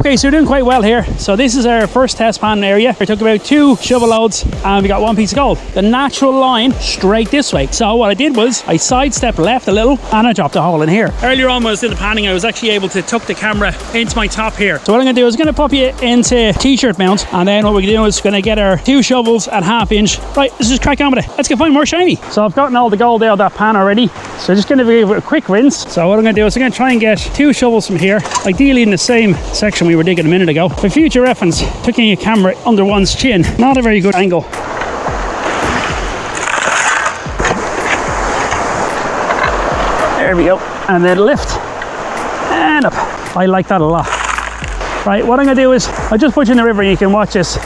Okay, so we're doing quite well here. So this is our first test pan area. We took about 2 shovel loads and we got 1 piece of gold. The natural line straight this way. So what I did was I sidestepped left a little and I dropped a hole in here. Earlier on when I was doing the panning, I was actually able to tuck the camera into my top here. So what I'm gonna do is I'm gonna pop you into t-shirt mount, and then what we're gonna do is gonna get our 2 shovels at 1/2 inch. Right, let's just crack on with it. Let's go find more shiny. So I've gotten all the gold out of that pan already. So just gonna give it a quick rinse. So what I'm gonna do is I'm gonna try and get 2 shovels from here, ideally in the same section we were digging a minute ago. For future reference, tucking a camera under one's chin, not a very good angle. There we go. And then lift and up. I like that a lot. Right, what I'm gonna do is I'll just put you in the river and you can watch this.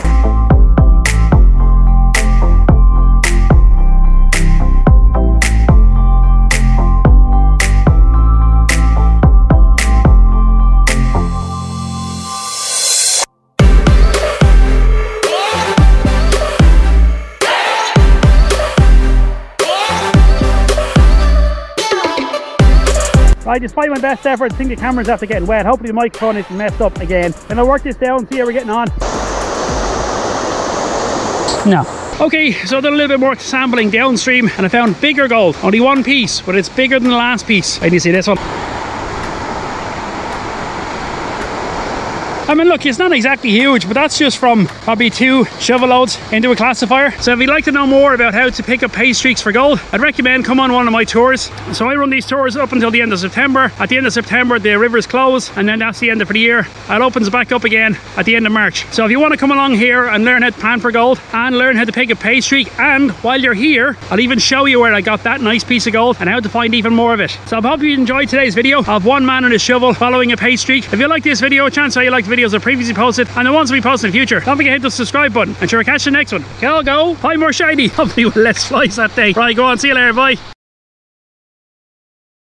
Right, despite my best effort, I think the camera's after getting wet. Hopefully the microphone isn't messed up again. And I'll work this down, see how we're getting on. No. Okay, so I did a little bit more sampling downstream and I found bigger gold. Only 1 piece, but it's bigger than the last piece. And you see this one? I mean, look, it's not exactly huge, but that's just from probably 2 shovel loads into a classifier. So if you'd like to know more about how to pick up pay streaks for gold, I'd recommend come on one of my tours. So I run these tours up until the end of September. At the end of September, the rivers close, and then that's the end of the year. It opens back up again at the end of March. So if you want to come along here and learn how to pan for gold and learn how to pick a pay streak, and while you're here, I'll even show you where I got that nice piece of gold and how to find even more of it. So I hope you enjoyed today's video of one man and his shovel following a pay streak. If you like this video, chances are you like the videos I previously posted and the ones we post in the future. Don't forget to hit the subscribe button, and sure, I'll catch you next one. Okay, I'll go find more shiny. Hopefully we'll let flies that day. Right, go on, see you later, bye.